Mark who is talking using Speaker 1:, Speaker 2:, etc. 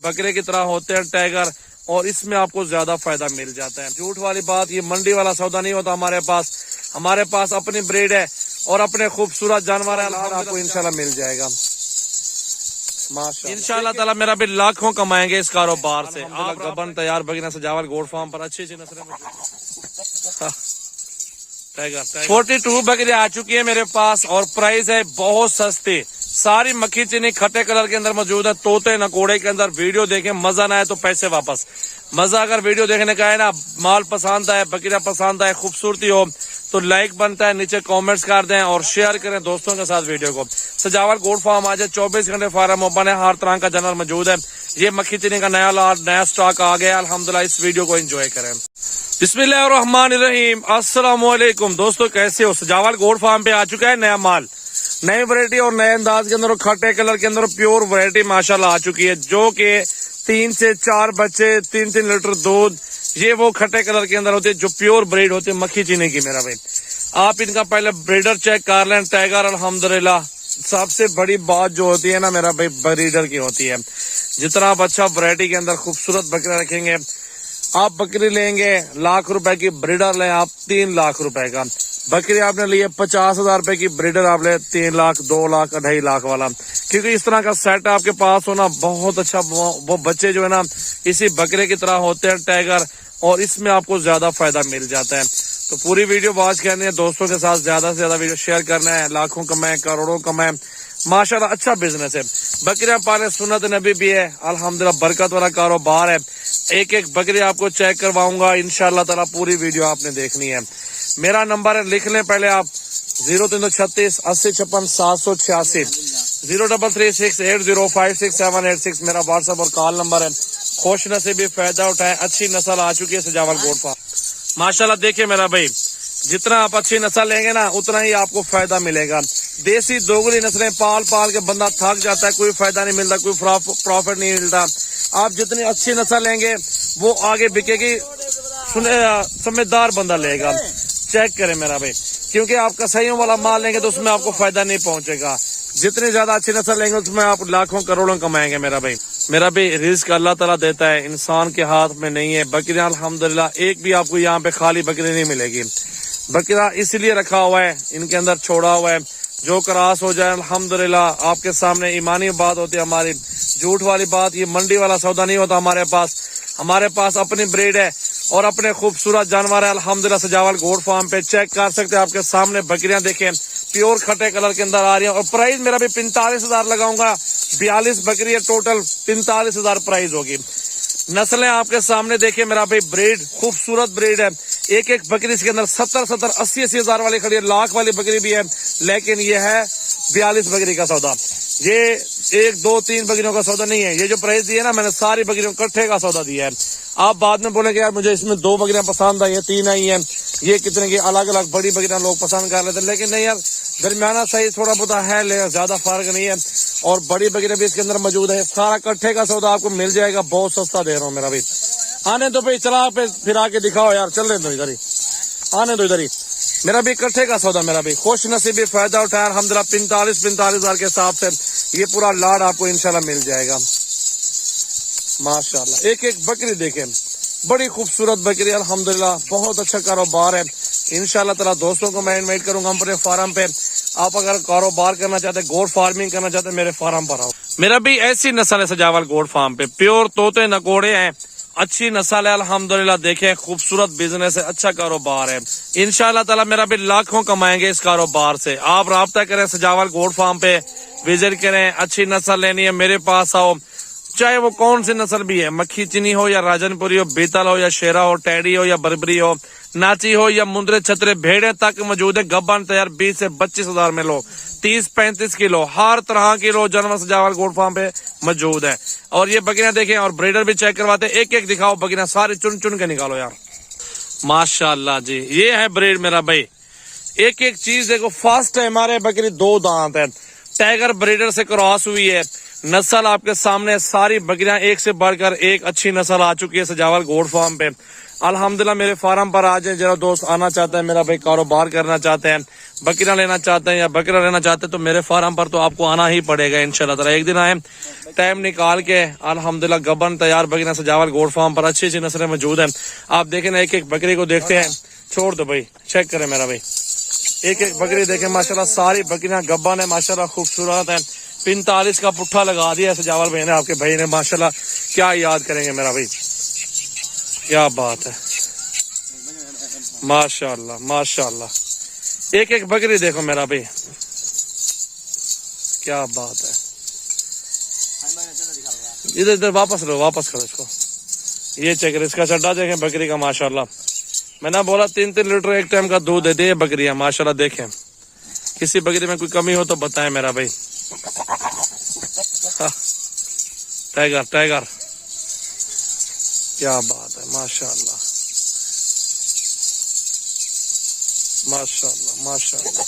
Speaker 1: बकरे की तरह होते हैं टाइगर, और इसमें आपको ज्यादा फायदा मिल जाता है। झूठ वाली बात, ये मंडी वाला सौदा नहीं होता हमारे पास अपनी ब्रीड है और अपने खूबसूरत जानवर है, आपको इंशाल्लाह मिल जाएगा माशाल्लाह। इंशाल्लाह ताला मेरा भी लाखों कमाएंगे इस कारोबार से। आप गबन तैयार बगीना सजावल गोड फार्म पर अच्छी नस्लें टाइगर 42 बकरी आ चुकी है मेरे पास और प्राइस है बहुत सस्ती। सारी मक्खी चीनी खट्टे कलर के अंदर मौजूद है, तोते नकोड़े के अंदर। वीडियो देखें, मजा ना आए तो पैसे वापस। मजा अगर वीडियो देखने का है ना, माल पसंद आए, बकरियां पसंद आए, खूबसूरती हो तो लाइक बनता है, नीचे कमेंट्स कर दें और शेयर करें दोस्तों के साथ वीडियो को। सजावल गोड फार्म आज 24 घंटे फार्म ओपन है, हर तरह का जानवर मौजूद है। ये मक्खी चीनी का नया लॉट, नया स्टॉक आ गया अल्हम्दुलिल्लाह। इस वीडियो को एंजॉय करें। बिस्मिल्लाहिर्रहमानिर्रहीम, अस्सलाम वालेकुम दोस्तों, कैसे हो? सजावल गोड फार्म पे आ चुका है नया माल, नई वैरायटी और नए अंदाज के अंदर, खट्टे कलर के अंदर प्योर वैरायटी माशाल्लाह आ चुकी है, जो कि 3 से 4 बच्चे, 3-3 लीटर दूध, ये वो खट्टे कलर के अंदर होते हैं जो प्योर ब्रीड होते हैं मक्खी चीनी की। मेरा भाई आप इनका पहले ब्रीडर चेक कर लें, टाइगर अल्हम्दुलिल्लाह। सबसे बड़ी बात जो होती है ना मेरा भाई, ब्रीडर की होती है। जितना आप अच्छा वैरायटी के अंदर खूबसूरत बकरा रखेंगे, आप बकरी लेंगे लाख रुपए की, ब्रीडर लें आप 3 लाख रुपए का। बकरी आपने लिए 50,000 रुपए की, ब्रीडर आप ले 3 लाख, 2 लाख, 2.5 लाख वाला। क्योंकि इस तरह का सेट आपके पास होना बहुत अच्छा। वो बच्चे जो है ना इसी बकरे की तरह होते हैं टाइगर, और इसमें आपको ज्यादा फायदा मिल जाता है। तो पूरी वीडियो वॉच करनी है दोस्तों के साथ, ज्यादा से ज्यादा वीडियो शेयर करना है। लाखों कमाए, करोड़ों कमाए, माशाल्लाह अच्छा बिजनेस है। बकरियां पाले सुन्नत नबी भी है अल्हम्दुलिल्लाह, बरकत वाला कारोबार है। एक एक बकरी आपको चेक करवाऊंगा इंशाल्लाह ताला, पूरी वीडियो आपने देखनी है। मेरा नंबर है, लिख लें पहले आप, 0336 80 56 786, 03368056 मेरा व्हाट्सएप और कॉल नंबर है। खुश नसीबी फायदा उठाए, अच्छी नस्ल आ चुकी है सजावल गोड फार्म माशाल्लाह। देखिए मेरा भाई, जितना आप अच्छी नस्ल लेंगे ना उतना ही आपको फायदा मिलेगा। देसी दोगली नस्लें पाल पाल के बंदा थक जाता है, कोई फायदा नहीं मिलता, कोई प्रॉफिट नहीं मिलता। आप जितनी अच्छी नस्ल लेंगे वो आगे बिकेगी, समझदार बंदा लेगा। चेक करें मेरा भाई, क्योंकि आप कसाईयों वाला माल लेंगे तो उसमें आपको फायदा नहीं पहुंचेगा। जितनी ज्यादा अच्छी नस्ल लेंगे उसमें आप लाखों करोड़ों कमाएंगे मेरा भाई। मेरा भी रिस्क अल्लाह ताला देता है, इंसान के हाथ में नहीं है। बकरियां अल्हम्दुलिल्लाह, एक भी आपको यहाँ पे खाली बकरी नहीं मिलेगी। बकरा इसलिए रखा हुआ है, इनके अंदर छोड़ा हुआ है, जो क्रॉस हो जाए अल्हम्दुलिल्लाह आपके सामने ईमानी बात होती है हमारी। झूठ वाली बात, ये मंडी वाला सौदा नहीं होता हमारे पास अपनी ब्रीड है और अपने खूबसूरत जानवर है अल्हम्दुलिल्लाह। सजावल गोड फार्म पे चेक कर सकते हैं, आपके सामने बकरियां देखें, प्योर खट्टे कलर के अंदर आ रही है। और प्राइस मेरा भी 45,000 लगाऊंगा, 42 बकरी है, टोटल 45,000 प्राइस होगी। नस्लें आपके सामने देखिए मेरा भाई, ब्रीड खूबसूरत ब्रीड है। एक एक बकरी इसके अंदर 70-70, 80-80 हजार वाली खड़ी है, लाख वाली बकरी भी है, लेकिन ये है 42 बकरी का सौदा। ये 1, 2, 3 बकरियों का सौदा नहीं है। ये जो प्राइस दिया ना मैंने, सारी बकरियों इकट्ठे का सौदा दिया है। आप बाद में बोलेंगे यार मुझे इसमें 2 बकरियां पसंद आई है, 3 आई है, ये कितने की अलग अलग बड़ी बकरियां लोग पसंद कर लेते हैं, लेकिन नहीं यार, दरमियाना सही थोड़ा बहुत है, लेकिन ज्यादा फर्क नहीं है। और बड़ी बकरियां भी इसके अंदर मौजूद है। सारा इकट्ठे का सौदा आपको मिल जाएगा, बहुत सस्ता दे रहा हूँ मेरा भाई। आने तो भाई, चला पे फिर आके दिखाओ यार, चल रहे दो इधर ही, आने दो इधर ही। मेरा भी इकट्ठे का सौदा मेरा भी, खुश नसीबी फायदा उठाया अल्हम्दुलिल्लाह। 45,000 के हिसाब से ये पूरा लाड आपको इंशाल्लाह मिल जाएगा माशाल्लाह। एक एक बकरी देखें, बड़ी खूबसूरत बकरी अल्हम्दुलिल्लाह, बहुत अच्छा कारोबार है इंशाल्लाह ताला। दोस्तों को मैं इनवाइट करूंगा अपने फार्म पे। आप अगर कारोबार करना चाहते, गोड फार्मिंग करना चाहते, मेरे फार्म पर आओ। मेरा भी ऐसी नस्ल है सजावल गोड फार्म पे, प्योर तोते नकोड़े हैं, अच्छी नस्ल है अल्हम्दुलिल्लाह। देखें खूबसूरत बिजनेस है, अच्छा कारोबार है इंशाल्लाह ताला। मेरा भी लाखों कमाएंगे इस कारोबार से। आप राब्ता करें, सजावल गोड फार्म पे विजिट करें। अच्छी नस्ल लेनी है मेरे पास आओ, चाहे वो कौन सी नस्ल भी है, मक्खी चीनी हो या राजनपुरी हो, बीतल हो या शेरा हो, टैडी हो या बरबरी हो, नाची हो या मुंदरे छतरे, भेड़े तक मौजूद है। गब्बन तैयार 20 से 25,000 में लो, 30-35 किलो, हर तरह की लो जानवर सजावल गोड फार्म पे मौजूद है। और ये बकरियां देखें, और ब्रीडर भी चेक करवाते, एक एक दिखाओ बकरियां, सारी चुन चुन के निकालो यार माशाल्लाह जी। ये है ब्रीड मेरा भाई, एक एक चीज देखो। फर्स्ट है हमारे बकरी 2 दांत है, टाइगर ब्रीडर से क्रॉस हुई है। नस्ल आपके सामने, सारी बकरियां एक से बढ़कर एक अच्छी नस्ल आ चुकी है सजावल गोट फार्म पे। अल्हम्दुलिल्लाह मेरे फार्म पर आ जाए, जरा दोस्त आना चाहता है, मेरा भाई कारोबार करना चाहते हैं, बकरियां लेना चाहते हैं या बकरा लेना चाहते हैं, तो मेरे फार्म पर तो आपको आना ही पड़ेगा इंशाल्लाह ताला। एक दिन आए, टाइम निकाल के। अल्हम्दुलिल्लाह गबन तैयार बकरियां सजावल गोट फार्म पर अच्छी अच्छी नस्लें मौजूद हैं। आप देखें ना, एक एक बकरी को देखते हैं, छोड़ दो भाई, चेक करें मेरा भाई, एक एक बकरी देखें माशाल्लाह, सारी बकरियां गब्बन है माशाल्लाह, खूबसूरत है। 45 का पुट्ठा लगा दिया सजावल भाई ने, आपके भाई ने माशाल्लाह, क्या याद करेंगे मेरा भाई, क्या बात है माशाल्लाह माशाल्लाह। एक एक बकरी देखो मेरा भाई, क्या बात है। इधर इधर वापस लो, वापस करो इसको, ये चेक करो इसका चड्डा देखें बकरी का माशाल्लाह। मैंने बोला 3-3 लीटर एक टाइम का दूध देती है बकरियां माशाल्लाह। देखें किसी बकरी में कोई कमी हो तो बताएं मेरा भाई। टाइगर टाइगर, क्या बात है माशाल्लाह माशाल्लाह माशाल्लाह।